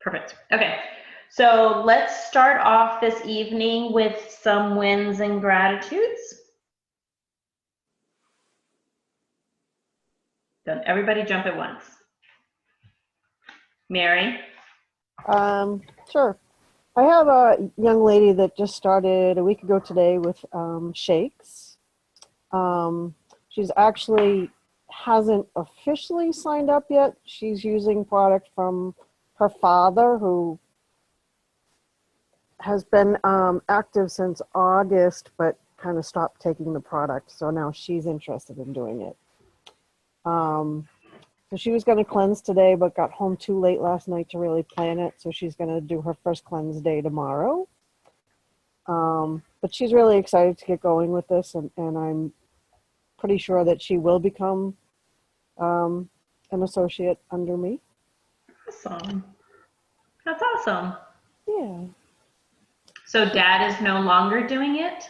Perfect. Okay. So let's start off this evening with some wins and gratitudes. Don't everybody jump at once. Mary? Sure. I have a young lady that just started a week ago today with shakes. She's actually hasn't officially signed up yet. She's using product from her father, who has been active since August, but kind of stopped taking the product. So now she's interested in doing it. So she was going to cleanse today, but got home too late last night to really plan it. So she's going to do her first cleanse day tomorrow. But she's really excited to get going with this, and I'm pretty sure that she will become an associate under me. Awesome. That's awesome. Yeah. So Dad is no longer doing it?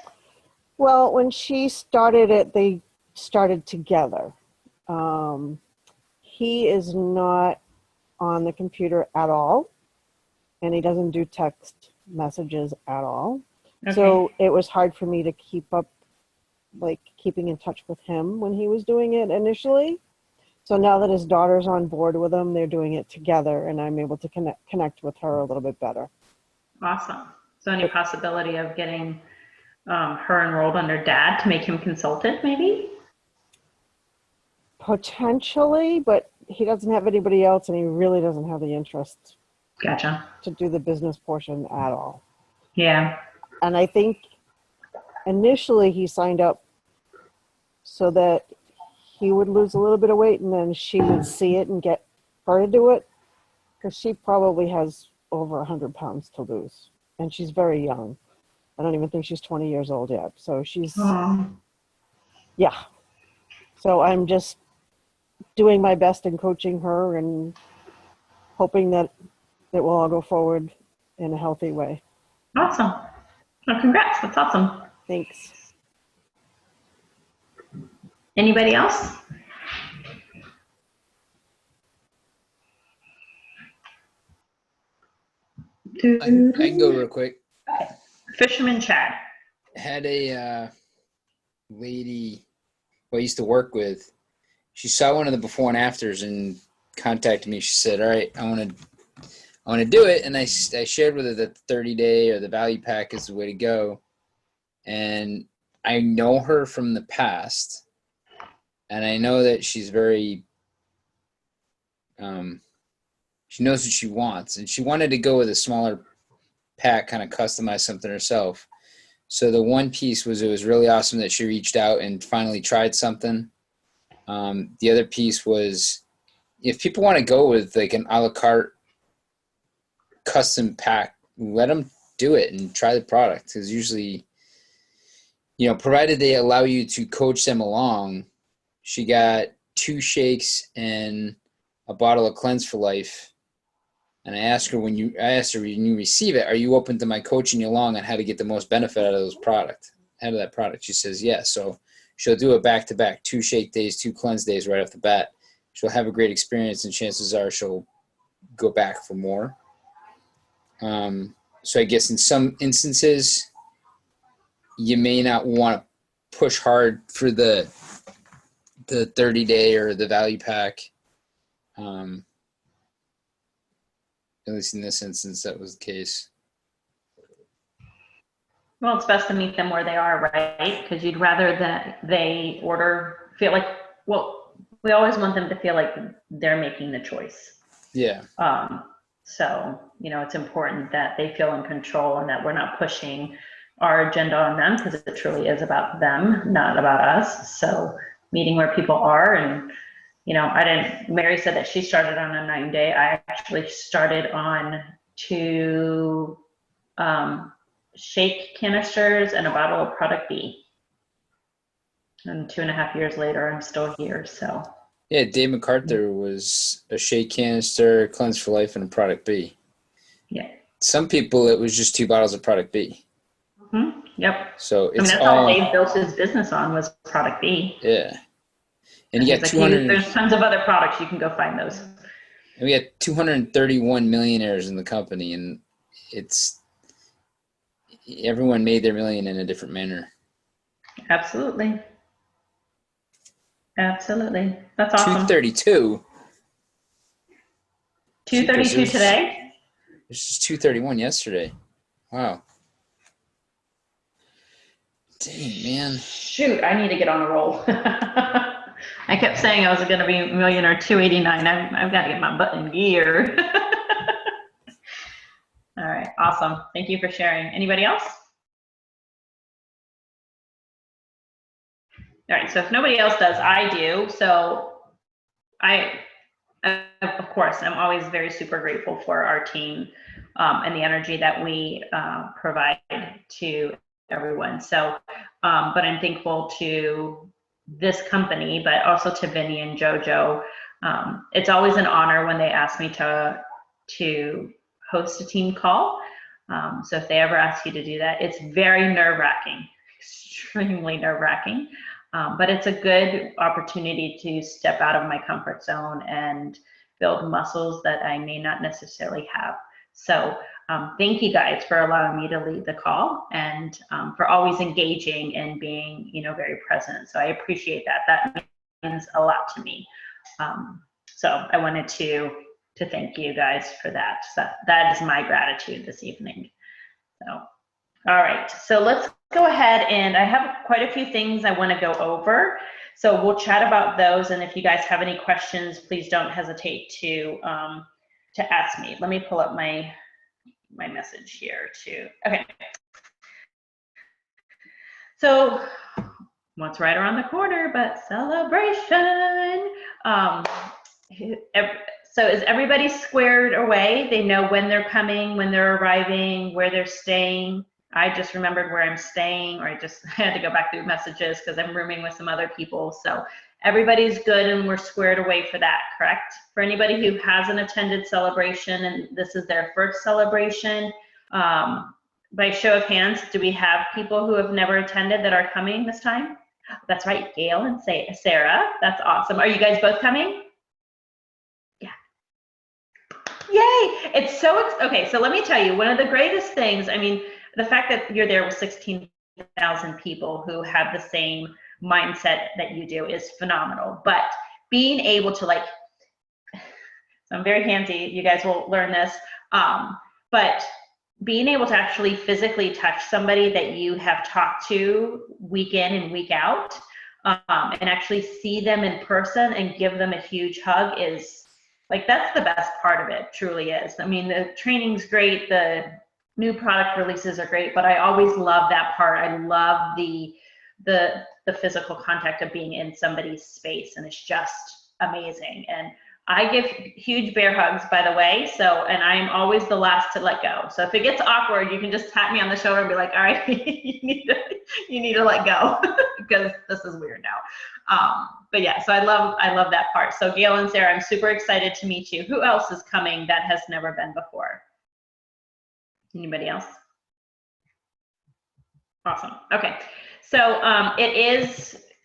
Well, when she started it, they started together. He is not on the computer at all, and he doesn't do text messages at all. Okay. So it was hard for me to keep up, like keeping in touch with him when he was doing it initially. So now that his daughter's on board with him, they're doing it together, and I'm able to connect with her a little bit better. Awesome. So any possibility of getting her enrolled under Dad to make him consultant, maybe? Potentially, but he doesn't have anybody else, and he really doesn't have the interest. Gotcha. To do the business portion at all. Yeah. And I think initially he signed up so that he would lose a little bit of weight, and then she would see it and get her to do it, because she probably has over 100 pounds to lose, and she's very young. I don't even think she's 20 years old yet. So she's, yeah. So I'm just doing my best in coaching her and hoping that it will all go forward in a healthy way. Awesome. Well, congrats. That's awesome. Thanks. Anybody else? I can go real quick. Okay. Fisherman Chad. Had a lady who I used to work with. She saw one of the before and afters and contacted me. She said, all right, I want to do it. And I shared with her that the 30-day or the value pack is the way to go. And I know her from the past. And I know that she's very, she knows what she wants. And she wanted to go with a smaller pack, kind of customize something herself. So the one piece was, it was really awesome that she reached out and finally tried something. The other piece was, if people want to go with like an a la carte custom pack, let them do it and try the product. Because usually, you know, provided they allow you to coach them along. She got 2 shakes and a bottle of Cleanse for Life. And I asked her when you receive it, are you open to my coaching you along on how to get the most benefit out of that product? She says yes. So she'll do it back to back, 2 shake days, 2 cleanse days right off the bat. She'll have a great experience, and chances are she'll go back for more. So I guess in some instances, you may not want to push hard for the 30-day or the value pack. At least in this instance, that was the case. Well, it's best to meet them where they are, right? Because you'd rather that they feel like, well, we always want them to feel like they're making the choice. Yeah. So, you know, it's important that they feel in control and that we're not pushing our agenda on them, because it truly is about them, not about us. So meeting where people are, and, you know, Mary said that she started on a 9-day. I actually started on 2 shake canisters and a bottle of product B. And 2.5 years later, I'm still here, so. Yeah, Dave MacArthur was a shake canister, Cleanse for Life, and a product B. Yeah. Some people, it was just 2 bottles of product B. Mm-hmm. Yep. So it's that's all Dave built his business on, was product B. Yeah. And you got like, 200. There's tons of other products. You can go find those. And we had 231 millionaires in the company, and everyone made their million in a different manner. Absolutely. Absolutely. That's awesome. 232. 232 today? It's just 231 yesterday. Wow. Dang, man. Shoot, I need to get on a roll. I kept saying I was going to be millionaire 289. I've got to get my butt in gear. All right, awesome. Thank you for sharing. Anybody else? All right, so if nobody else does, I do. So of course, I'm always very super grateful for our team and the energy that we provide to everyone. So, but I'm thankful to this company, but also to Vinny and JoJo. It's always an honor when they ask me to host a team call. So if they ever ask you to do that, it's very nerve-wracking, extremely nerve-wracking. But it's a good opportunity to step out of my comfort zone and build muscles that I may not necessarily have. So thank you guys for allowing me to lead the call and for always engaging and being, very present. So I appreciate that. That means a lot to me. So I wanted to thank you guys for that. So that is my gratitude this evening. So, all right. So let's go ahead, and I have quite a few things I want to go over. So we'll chat about those, and if you guys have any questions, please don't hesitate to ask me. Let me pull up my message here too. Okay. So what's right around the corner but celebration? So is everybody squared away? They know when they're coming, when they're arriving, where they're staying. I just remembered where I'm staying, or I had to go back through messages because I'm rooming with some other people. So everybody's good and we're squared away for that, correct? For anybody who hasn't attended celebration and this is their first celebration, by show of hands, do we have people who have never attended that are coming this time? That's right, Gail and Sarah. That's awesome. Are you guys both coming? Yeah. Yay! It's so, okay, so let me tell you, one of the greatest things, the fact that you're there with 16,000 people who have the same mindset that you do is phenomenal. But being able to so I'm very handy, you guys will learn this, but being able to actually physically touch somebody that you have talked to week in and week out, and actually see them in person and give them a huge hug is that's the best part of it, truly is. The training's great, the new product releases are great, but I always love that part. I love the physical contact of being in somebody's space, and it's just amazing. And I give huge bear hugs, by the way. So, and I'm always the last to let go. So if it gets awkward, you can just tap me on the shoulder and be like, all right, you need to let go because this is weird now. But yeah, so I love that part. So Gail and Sarah, I'm super excited to meet you. Who else is coming that has never been before? Anybody else? Awesome. Okay. So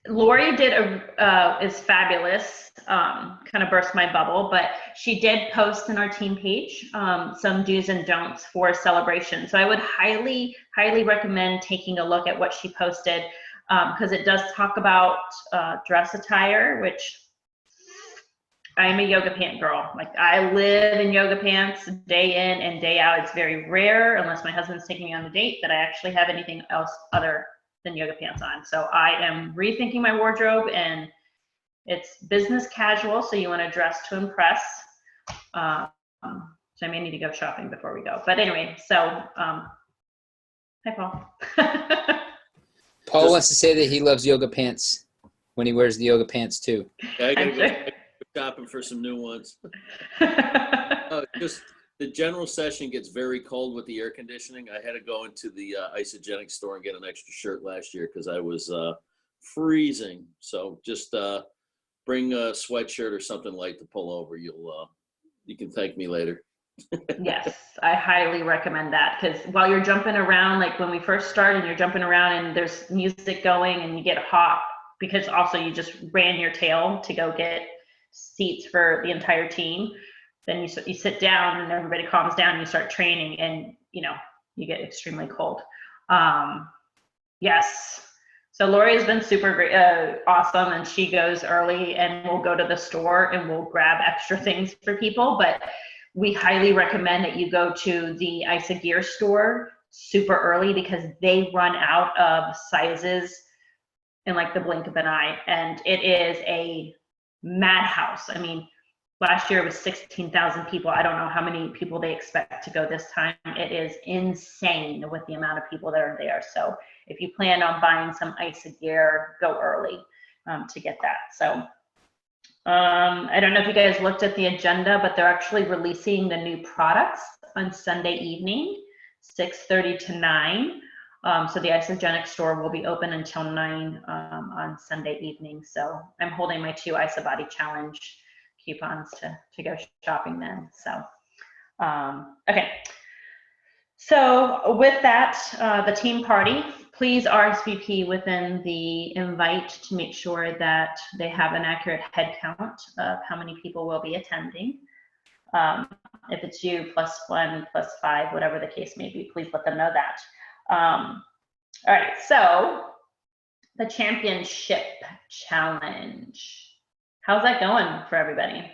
Lori is fabulous, kind of burst my bubble, but she did post in our team page some do's and don'ts for celebration. So I would highly, highly recommend taking a look at what she posted because it does talk about dress attire, which I'm a yoga pant girl. I live in yoga pants day in and day out. It's very rare, unless my husband's taking me on a date, that I actually have anything else other than yoga pants on. So I am rethinking my wardrobe, and it's business casual, so you want to dress to impress. So I may need to go shopping before we go. But anyway, so hi, Paul. Paul wants to say that he loves yoga pants when he wears the yoga pants too. Yeah, I gotta go shopping for some new ones. Just the general session gets very cold with the air conditioning. I had to go into the isogenic store and get an extra shirt last year because I was freezing. So just bring a sweatshirt or something light to pull over. You can thank me later. Yes, I highly recommend that because while you're jumping around, like when we first started, you're jumping around and there's music going and you get hot because also you just ran your tail to go get seats for the entire team. then you sit down and everybody calms down, and you start training, and you get extremely cold. Yes. So Lori has been super great, awesome, and she goes early and we'll go to the store and we'll grab extra things for people. But we highly recommend that you go to the Isa Gear store super early, because they run out of sizes in like the blink of an eye, and it is a madhouse. I mean, last year was 16,000 people. I don't know how many people they expect to go this time. It is insane with the amount of people that are there. So if you plan on buying some Isa Gear, go early to get that. So I don't know if you guys looked at the agenda, but they're actually releasing the new products on Sunday evening, 6:30 to 9. So the Isogenic store will be open until 9 on Sunday evening. So I'm holding my 2 Isa Body Challenge coupons to go shopping then. So, okay. So with that, the team party, please RSVP within the invite to make sure that they have an accurate head count of how many people will be attending. If it's you, +1, +5, whatever the case may be, please let them know that. All right, so the championship challenge. How's that going for everybody?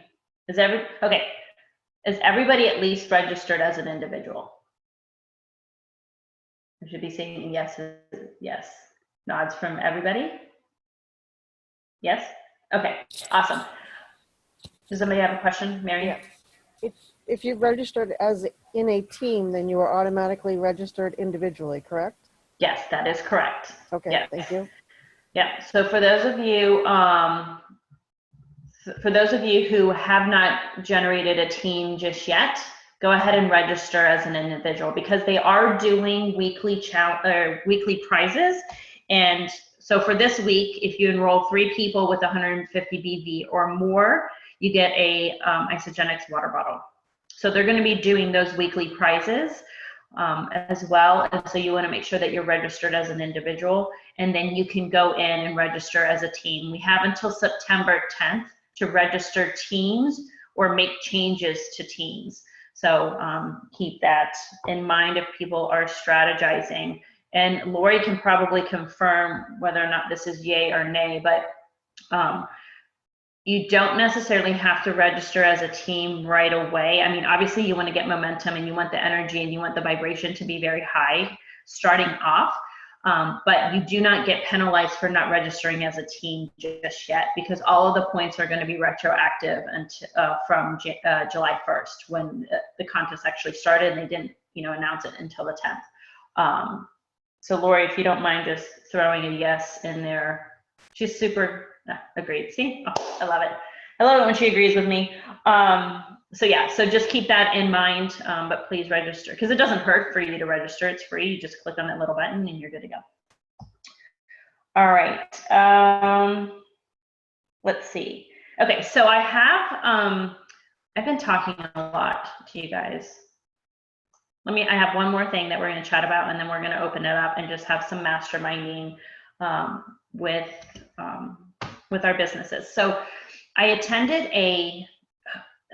Is everybody at least registered as an individual? I should be saying yes. Yes. Nods from everybody? Yes? Okay, awesome. Does somebody have a question, Mary? Yeah. If you've registered as in a team, then you are automatically registered individually, correct? Yes, that is correct. Okay, Yeah. thank you. Yeah, so for those of you who have not generated a team just yet, go ahead and register as an individual, because they are doing weekly prizes. And so for this week, if you enroll 3 people with 150 BV or more, you get a Isogenics water bottle. So they're going to be doing those weekly prizes as well. And so you want to make sure that you're registered as an individual, and then you can go in and register as a team. We have until September 10th to register teams or make changes to teams. So keep that in mind if people are strategizing. And Lori can probably confirm whether or not this is yay or nay, but you don't necessarily have to register as a team right away. I mean, obviously you want to get momentum and you want the energy and you want the vibration to be very high starting off, but you do not get penalized for not registering as a team just yet, because all of the points are going to be retroactive until, from July 1st, when the contest actually started, and they didn't announce it until the 10th. So Lori, if you don't mind just throwing a yes in there. She's super agreed. See, oh, I love it. I love it when she agrees with me. So yeah, so just keep that in mind, but please register, because it doesn't hurt for you to register. It's free. You just click on that little button and you're good to go. All right. Let's see. Okay, so I have, I've been talking a lot to you guys. I have one more thing that we're going to chat about, and then we're going to open it up and just have some masterminding with our businesses. So I attended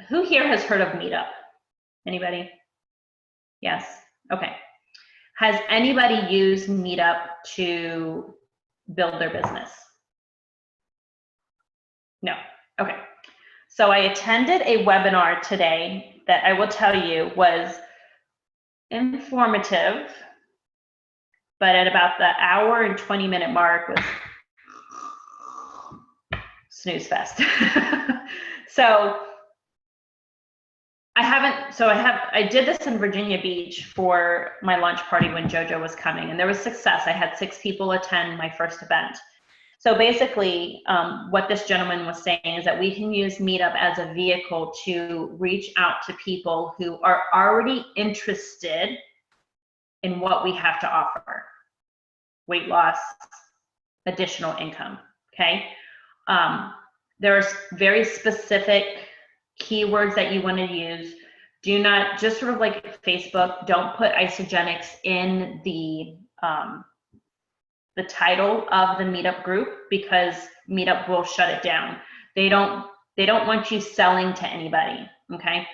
who here has heard of Meetup? Anybody? Yes? Okay. Has anybody used Meetup to build their business? No. Okay. So I attended a webinar today that I will tell you was informative, but at about the hour and 20-minute mark was snooze fest. So I did this in Virginia Beach for my lunch party when JoJo was coming, and there was success. I had 6 people attend my first event. So basically, what this gentleman was saying is that we can use Meetup as a vehicle to reach out to people who are already interested in what we have to offer: weight loss, additional income, okay? There's very specific keywords that you want to use. Do not, just sort of like Facebook, don't put Isogenics in the title of the Meetup group, because Meetup will shut it down. They don't want you selling to anybody, okay?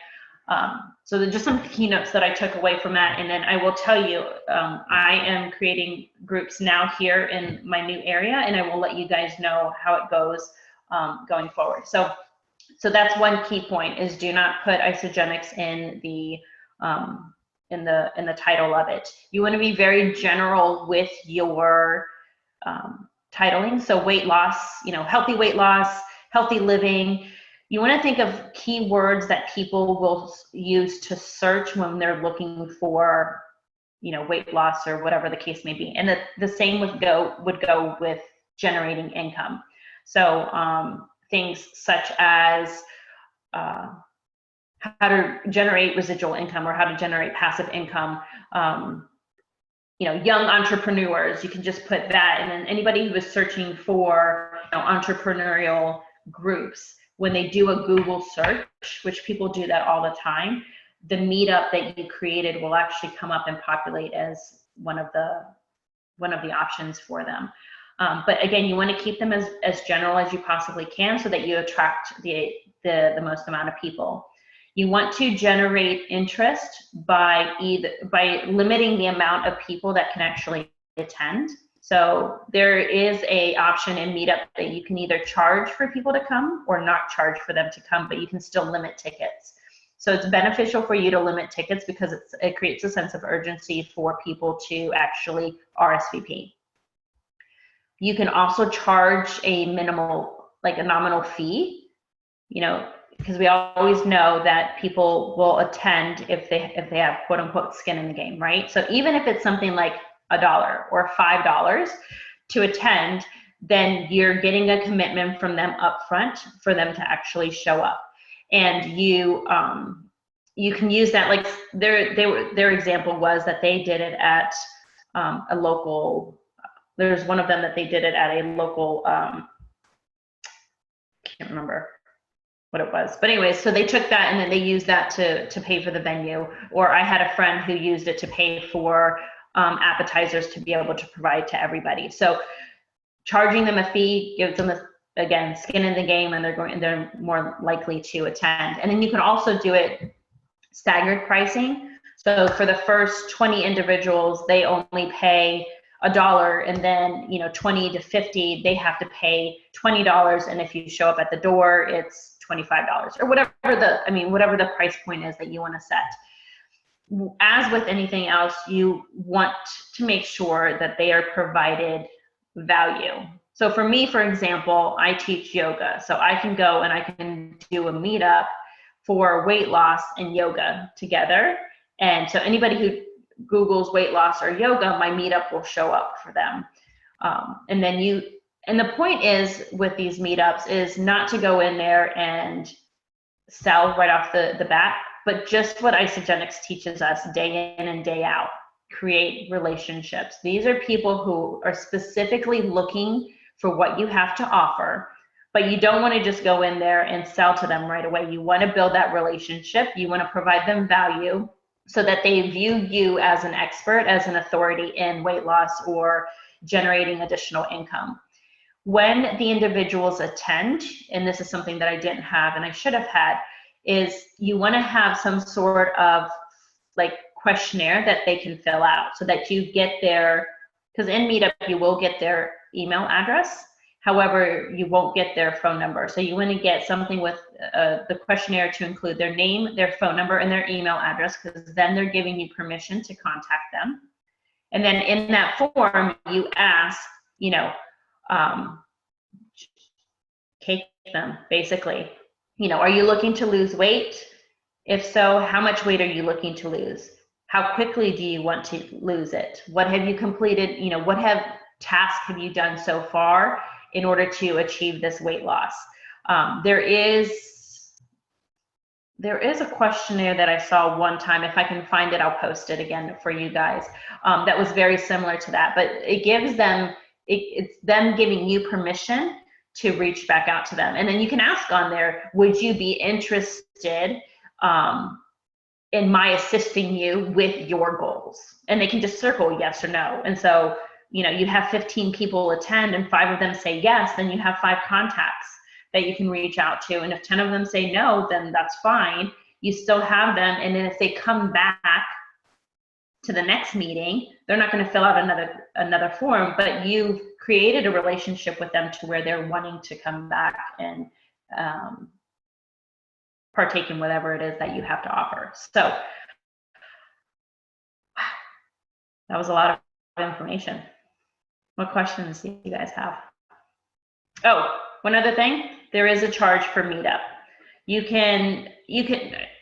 So there's just some keynotes that I took away from that. And then I will tell you, I am creating groups now here in my new area, and I will let you guys know how it goes going forward. So that's one key point, is do not put isogenics in the title of it. You want to be very general with your titling. So weight loss, healthy weight loss, healthy living. You want to think of keywords that people will use to search when they're looking for, weight loss or whatever the case may be. And the same would go with generating income. So things such as how to generate residual income or how to generate passive income. Young entrepreneurs, you can just put that. And then anybody who is searching for entrepreneurial groups, when they do a Google search, which people do that all the time, the meetup that you created will actually come up and populate as one of the options for them. But again, you want to keep them as general as you possibly can so that you attract the most amount of people. You want to generate interest by limiting the amount of people that can actually attend. So there is a option in Meetup that you can either charge for people to come or not charge for them to come, but you can still limit tickets. So it's beneficial for you to limit tickets because it creates a sense of urgency for people to actually RSVP. You can also charge a nominal fee, because we always know that people will attend if they have quote unquote skin in the game, right? So even if it's something like $1 or $5 to attend, then you're getting a commitment from them up front for them to actually show up. And you can use that, like their example was that they did it at a local, there's one of them that they did it at a local, can't remember what it was, but anyways, so they took that and then they used that to pay for the venue. Or I had a friend who used it to pay for appetizers to be able to provide to everybody. So charging them a fee gives them again skin in the game, and they're more likely to attend. And then you can also do it staggered pricing. So for the first 20 individuals, they only pay $1, and then 20 to 50 they have to pay $20, and if you show up at the door it's $25 or whatever the price point is that you want to set. As with anything else, you want to make sure that they are provided value. So for me, for example, I teach yoga, so I can go and I can do a meetup for weight loss and yoga together. And so anybody who Google's weight loss or yoga, my meetup will show up for them. And the point is with these meetups is not to go in there and sell right off the bat, but just what Isogenics teaches us day in and day out, create relationships. These are people who are specifically looking for what you have to offer, but you don't want to just go in there and sell to them right away. You want to build that relationship. You want to provide them value so that they view you as an expert, as an authority in weight loss or generating additional income. When the individuals attend, and this is something that I didn't have and I should have had, is you want to have some sort of questionnaire that they can fill out so that you get because in Meetup you will get their email address. However, you won't get their phone number. So you want to get something with the questionnaire to include their name, their phone number, and their email address, because then they're giving you permission to contact them. And then in that form, you ask, take them, basically. Are you looking to lose weight? If so, how much weight are you looking to lose? How quickly do you want to lose it? What have you completed? What tasks have you done so far in order to achieve this weight loss? There is a questionnaire that I saw one time. If I can find it, I'll post it again for you guys. That was very similar to that, but it gives them, it's them giving you permission to reach back out to them. And then you can ask on there, would you be interested in my assisting you with your goals? And they can just circle yes or no. And so, you have 15 people attend and 5 of them say yes, then you have 5 contacts that you can reach out to. And if 10 of them say no, then that's fine. you still have them. And then if they come back to the next meeting, they're not going to fill out another form, but you've created a relationship with them to where they're wanting to come back and partake in whatever it is that you have to offer. So that was a lot of information. What questions do you guys have? Oh, one other thing, there is a charge for Meetup.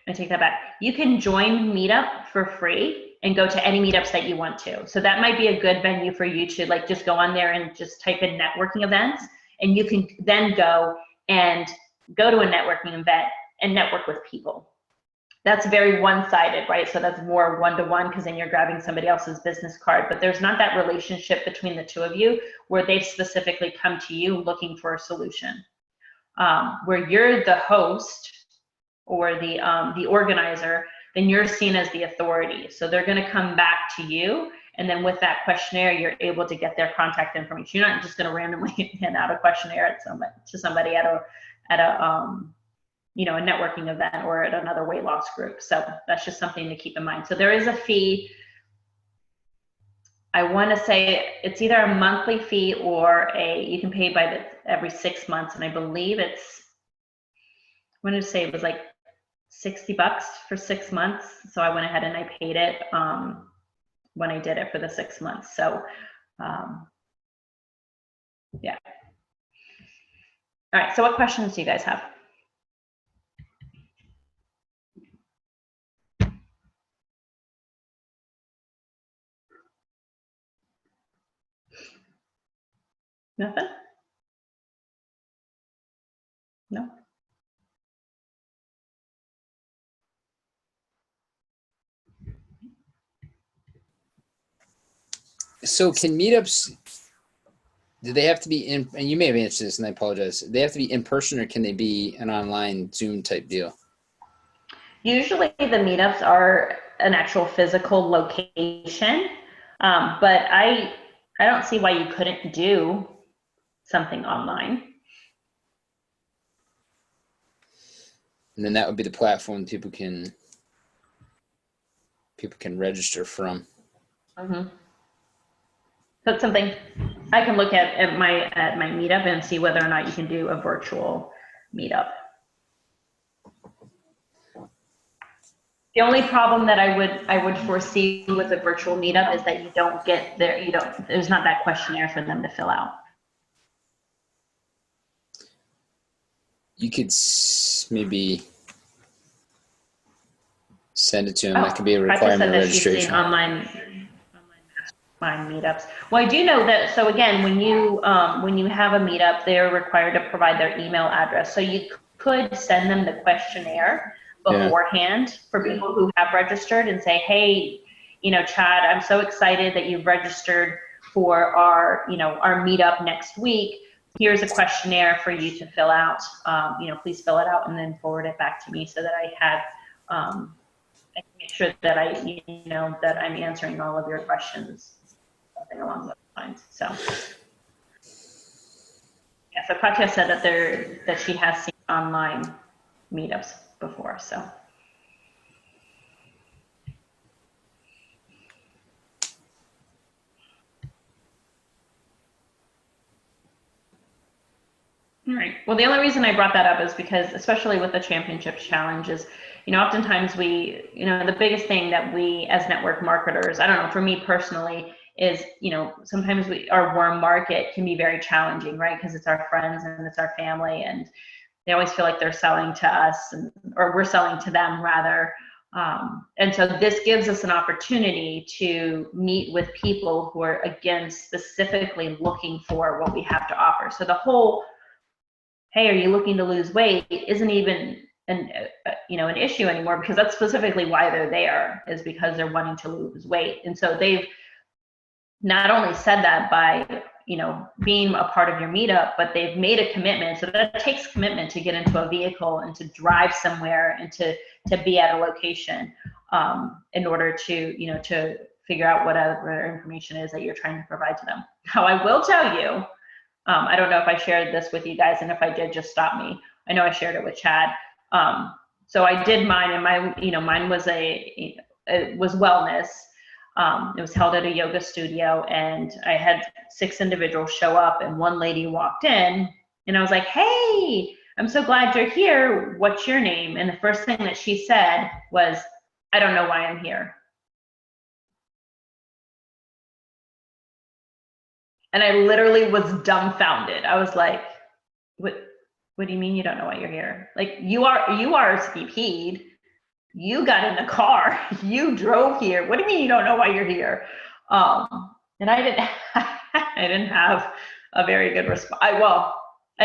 I take that back. You can join Meetup for free and go to any meetups that you want to. So that might be a good venue for you to like just go on there and just type in networking events, and you can then go to a networking event and network with people. That's very one-sided, right? So that's more one-to-one, because then you're grabbing somebody else's business card, but there's not that relationship between the two of you where they've specifically come to you looking for a solution. Where you're the host or the organizer, then you're seen as the authority. So they're going to come back to you, and then with that questionnaire, you're able to get their contact information. You're not just going to randomly hand out a questionnaire to somebody at a networking event or at another weight loss group. So that's just something to keep in mind. So there is a fee. I want to say it's either a monthly fee or you can pay every 6 months. And I believe I want to say it was like $60 for 6 months. So I went ahead and I paid it when I did it for the 6 months. So yeah. All right, so what questions do you guys have? Nothing? No? So can meetups, do they have to be in, and you may have answered this and I apologize, they have to be in person, or can they be an online Zoom type deal? Usually the meetups are an actual physical location, but I don't see why you couldn't do something online. And then that would be the platform people can register from. Mm-hmm. That's something I can look at my meetup and see whether or not you can do a virtual meetup. The only problem that I would foresee with a virtual meetup is that you don't get there. There's not that questionnaire for them to fill out. You could maybe send it to them. That could be a requirement of registration. Online meetups. Well, I do know that. So again, when you have a meetup, they're required to provide their email address. So you could send them the questionnaire beforehand for people who have registered and say, hey, Chad, I'm so excited that you've registered for our meetup next week. Here's a questionnaire for you to fill out. Please fill it out and then forward it back to me so that I have, I can make sure that that I'm answering all of your questions, something along those lines. So, yeah. So Katya said that she has seen online meetups before. So. All right. Well, the only reason I brought that up is because, especially with the championship challenge, is, oftentimes the biggest thing that we as network marketers, I don't know, for me personally, is, sometimes our warm market can be very challenging, right? Because it's our friends and it's our family, and they always feel like they're selling to us, or we're selling to them rather. And so this gives us an opportunity to meet with people who are, again, specifically looking for what we have to offer. So the whole, hey, are you looking to lose weight, isn't even an issue anymore, because that's specifically why they're there, is because they're wanting to lose weight. And so they've not only said that by being a part of your meetup, but they've made a commitment. So that takes commitment to get into a vehicle and to drive somewhere and to be at a location in order to to figure out whatever information is that you're trying to provide to them. Now, I will tell you, I don't know if I shared this with you guys, and if I did, just stop me. I know I shared it with Chad. So I did mine, and mine was it was wellness. It was held at a yoga studio, and I had 6 individuals show up, and one lady walked in, and I was like, "Hey, I'm so glad you're here. What's your name?" And the first thing that she said was, "I don't know why I'm here." And I literally was dumbfounded. I was like, what do you mean you don't know why you're here? Like, you RSVP'd, you got in the car, you drove here. What do you mean you don't know why you're here? And I didn't have a very good response. I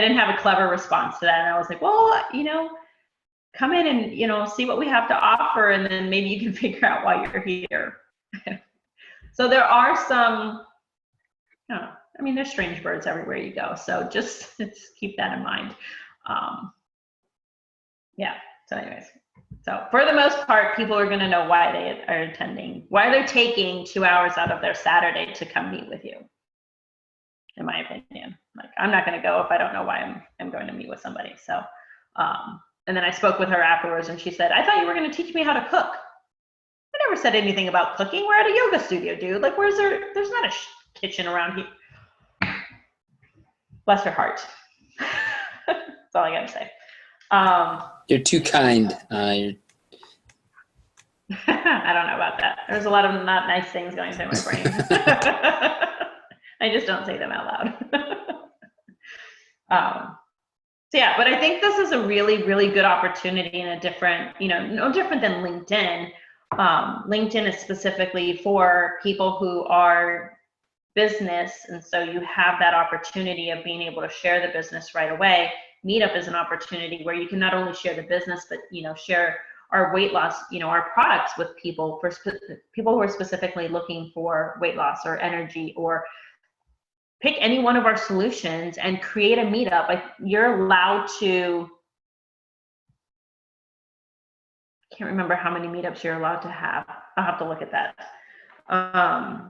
didn't have a clever response to that. And I was like, well, come in and, see what we have to offer, and then maybe you can figure out why you're here. So there are some, there's strange birds everywhere you go. So just keep that in mind. So anyways, so for the most part, people are going to know why they are attending, why they're taking 2 hours out of their Saturday to come meet with you, in my opinion. Like, I'm not going to go if I don't know why I'm going to meet with somebody. So, and then I spoke with her afterwards, and she said, "I thought you were going to teach me how to cook." I never said anything about cooking. We're at a yoga studio, dude. Like, there's not a kitchen around here. Bless her heart. That's all I got to say. You're too kind. I don't know about that. There's a lot of not nice things going through my brain. I just don't say them out loud. So yeah, but I think this is a really, really good opportunity, and a different, no different than LinkedIn. LinkedIn is specifically for people who are business, and so you have that opportunity of being able to share the business right away. Meetup is an opportunity where you can not only share the business, but share our weight loss, our products with people, for people who are specifically looking for weight loss or energy, or pick any one of our solutions and create a meetup. Like, you're allowed to, I can't remember how many meetups you're allowed to have. I'll have to look at that.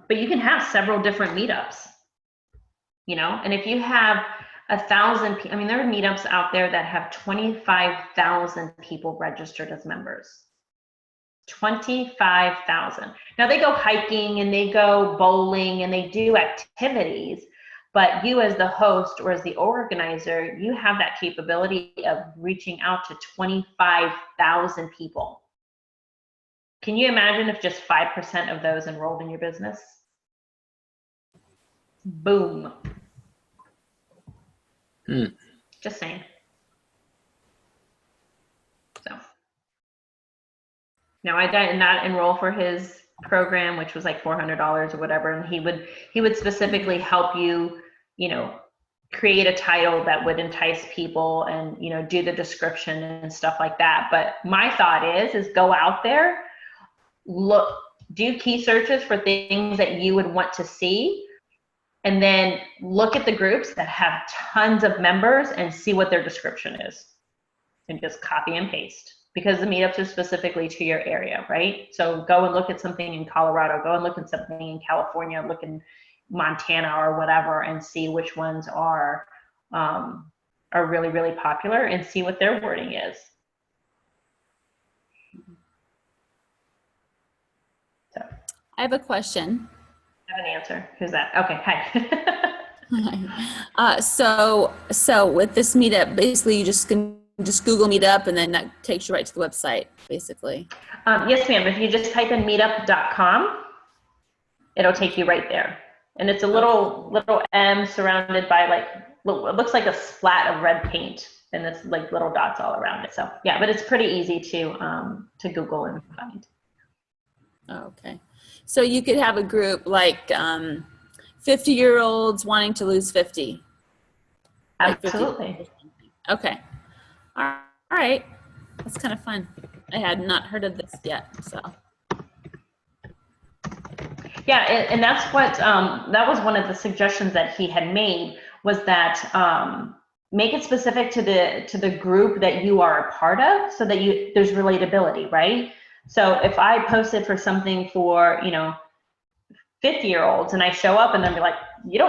But you can have several different meetups, and if you have 1,000 people, there are meetups out there that have 25,000 people registered as members. 25,000. Now, they go hiking and they go bowling and they do activities, but you as the host or as the organizer, you have that capability of reaching out to 25,000 people. Can you imagine if just 5% of those enrolled in your business? Boom. Just saying. So now, I did not enroll for his program, which was like $400 or whatever, and he would specifically help you, create a title that would entice people, and do the description and stuff like that. But my thought is go out there, do key searches for things that you would want to see, and then look at the groups that have tons of members and see what their description is, and just copy and paste, because the meetups are specifically to your area, right? So go and look at something in Colorado, go and look at something in California, look in Montana or whatever, and see which ones are really, really popular, and see what their wording is. So I have a question. I have an answer. Who's that? Okay, hi. So with this meetup, basically you just can just Google meetup, and then that takes you right to the website, basically. Yes, ma'am. If you just type in meetup.com, it'll take you right there. And it's a little M surrounded by, like, it looks like a splat of red paint, and it's like little dots all around it. So yeah, but it's pretty easy to Google and find. Oh, okay. So you could have a group like 50-year-olds wanting to lose 50. Absolutely. Like 50. Okay. All right. That's kind of fun. I had not heard of this yet, so. Yeah, and that's what, that was one of the suggestions that he had made, was that make it specific to the group that you are a part of, so that there's relatability, right? So if I posted for something for, 50-year-olds, and I show up and then be like, you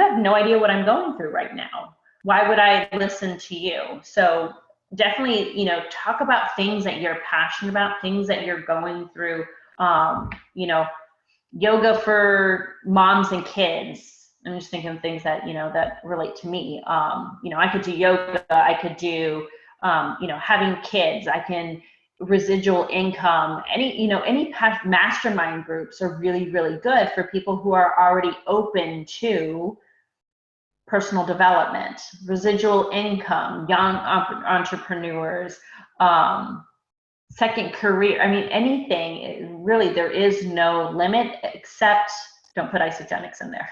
have no idea what I'm going through right now. Why would I listen to you? So definitely, talk about things that you're passionate about, things that you're going through. Yoga for moms and kids. I'm just thinking of things that, that relate to me. I could do yoga. I could do, having kids. I can residual income. Any mastermind groups are really, really good for people who are already open to personal development, residual income, young entrepreneurs, second career. I mean, anything really, there is no limit, except don't put isogenics in there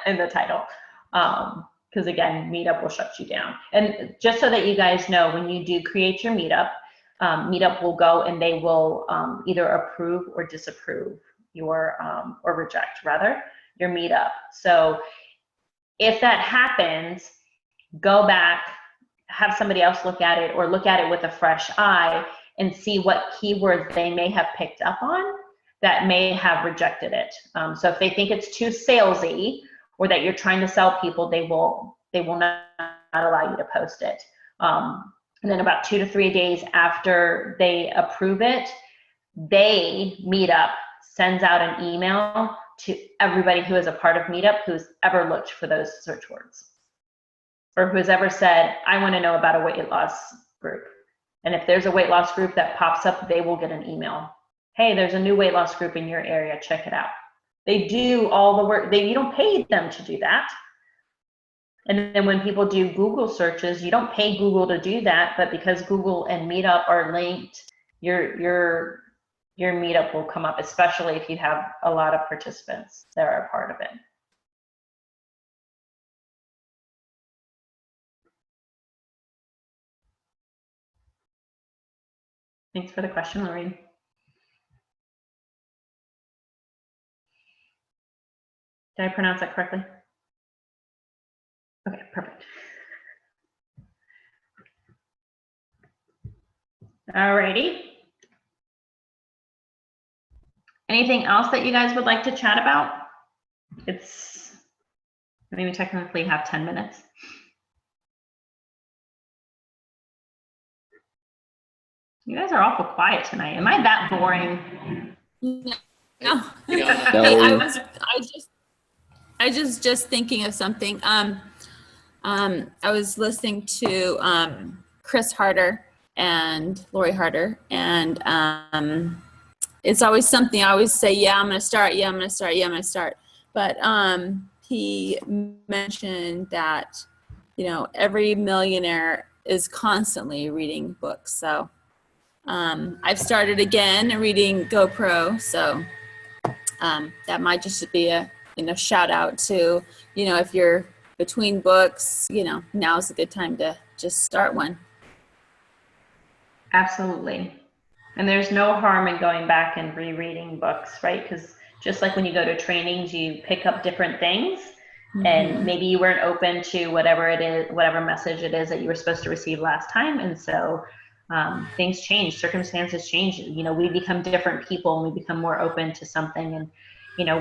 in the title. Because again, Meetup will shut you down. And just so that you guys know, when you do create your Meetup, Meetup will go and they will either approve or disapprove your, or reject rather, your Meetup. So if that happens, go back, have somebody else look at it, or look at it with a fresh eye and see what keywords they may have picked up on that may have rejected it. So if they think it's too salesy or that you're trying to sell people, they will not allow you to post it. And then about 2 to 3 days after they approve it, Meetup sends out an email to everybody who is a part of Meetup who's ever looked for those search words, or who's ever said, I want to know about a weight loss group. And if there's a weight loss group that pops up, they will get an email. Hey, there's a new weight loss group in your area, check it out. They do all the work. You don't pay them to do that. And then when people do Google searches, you don't pay Google to do that, but because Google and Meetup are linked, your Meetup will come up, especially if you have a lot of participants that are a part of it. Thanks for the question, Lorraine. Did I pronounce that correctly? Okay, perfect. Alrighty. Anything else that you guys would like to chat about? Maybe technically have 10 minutes. You guys are awful quiet tonight. Am I that boring? No. No. I just thinking of something. I was listening to Chris Harder and Lori Harder, and it's always something I always say, yeah, I'm going to start. Yeah, I'm going to start. Yeah, I'm going to start. But he mentioned that, every millionaire is constantly reading books. So I've started again reading GoPro. So that might just be a, shout out to, if you're between books, now's a good time to just start one. Absolutely. And there's no harm in going back and rereading books, right? Because just like when you go to trainings, you pick up different things, and maybe you weren't open to whatever it is, whatever message it is that you were supposed to receive last time. And so things change, circumstances change. We become different people and we become more open to something. And,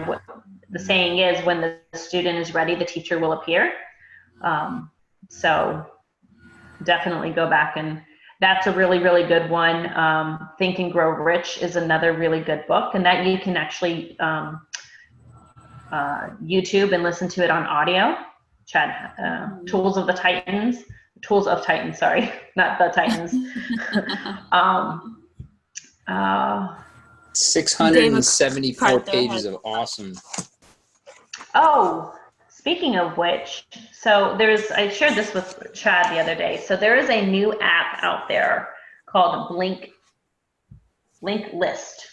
what the saying is, when the student is ready, the teacher will appear. So definitely go back, and that's a really, really good one. Think and Grow Rich is another really good book, and that you can actually YouTube and listen to it on audio. Tools of Titans, sorry, not the Titans. 674 pages of awesome. Oh, speaking of which, so I shared this with Chad the other day. So there is a new app out there called Blink List.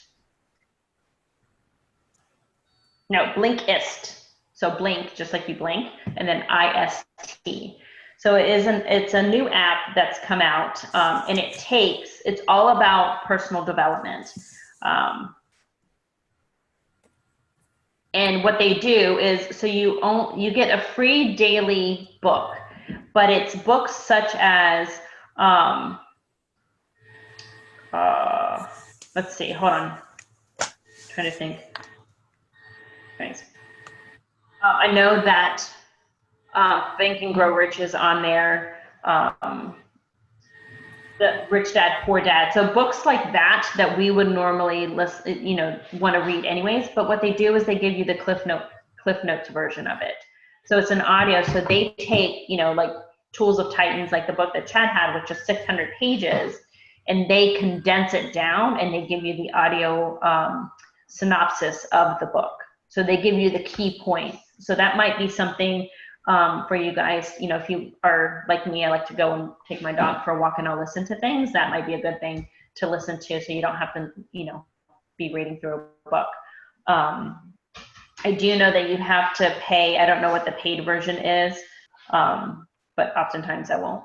No, Blinkist. So Blink, just like you blink, and then IST. So it's a new app that's come out, and it's all about personal development. And what they do is, so you get a free daily book, but it's books such as, let's see, hold on, I'm trying to think. Thanks. I know that Think and Grow Rich is on there. the Rich Dad, Poor Dad. So books like that we would normally listen, want to read anyways. But what they do is they give you the Cliff Notes version of it. So it's an audio. So they take, like Tools of Titans, like the book that Chad had, which is 600 pages, and they condense it down and they give you the audio synopsis of the book. So they give you the key points. So that might be something for you guys, if you are like me, I like to go and take my dog for a walk and I'll listen to things. That might be a good thing to listen to, so you don't have to, be reading through a book. I do know that you have to pay. I don't know what the paid version is, but oftentimes I won't.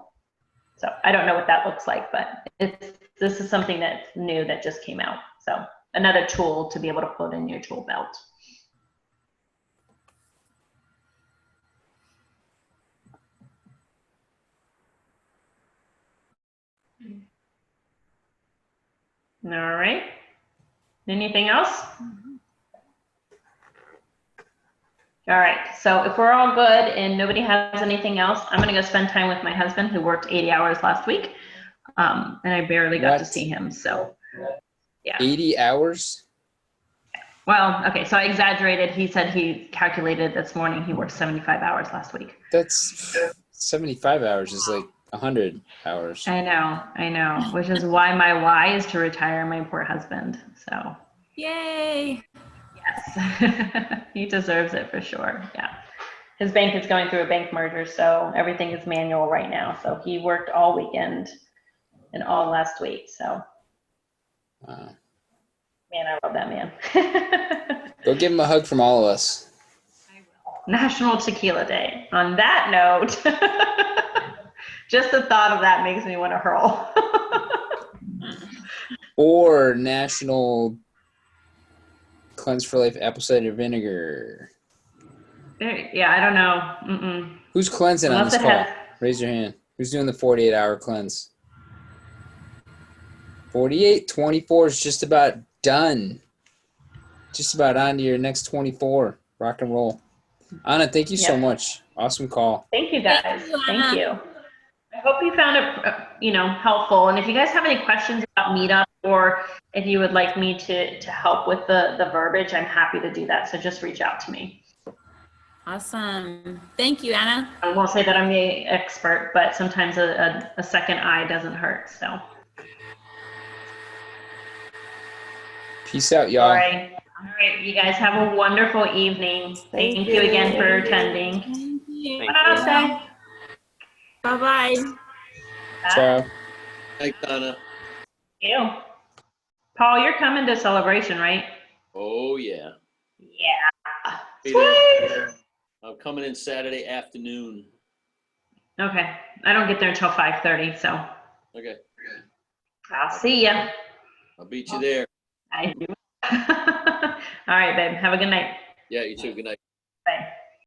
So I don't know what that looks like, but this is something that's new that just came out. So another tool to be able to put in your tool belt. All right. Anything else? All right. So if we're all good and nobody has anything else, I'm going to go spend time with my husband, who worked 80 hours last week. And I barely got to see him. So yeah. 80 hours? Well, okay. So I exaggerated. He said he calculated this morning he worked 75 hours last week. That's 75 hours is like 100 hours. I know, which is why my why is to retire my poor husband. So Yay. yes, he deserves it for sure. Yeah. His bank is going through a bank merger, so everything is manual right now. So he worked all weekend and all last week. So Wow. man, I love that man. Go give him a hug from all of us. National Tequila Day. On that note, just the thought of that makes me want to hurl. Or National Cleanse for Life apple cider vinegar. Yeah, I don't know. Mm-mm. Who's cleansing Unless on this it call? has- Raise your hand. Who's doing the 48-hour cleanse? 48, 24 is just about done. Just about on to your next 24. Rock and roll. Anna, thank you so Yeah. much. Awesome call. Thank you, guys. Thank you, Thank Anna. you. I hope you found it, helpful. And if you guys have any questions about Meetup, or if you would like me to help with the verbiage, I'm happy to do that. So just reach out to me. Awesome. Thank you, Anna. I won't say that I'm the expert, but sometimes a second eye doesn't hurt. So. Peace out, y'all. All right. You guys have a wonderful evening. Thank you again for attending. Thank you. Bye. Bye-bye. Ciao. Thanks, Donna. You. Paul, you're coming to Celebration, right? Oh, yeah. Yeah. Be Sweet. there. I'm coming in Saturday afternoon. Okay. I don't get there until 5:30, so Okay. I'll see ya. I'll beat you there. All right, babe. Have a good night. Yeah, you too. Good night. Bye.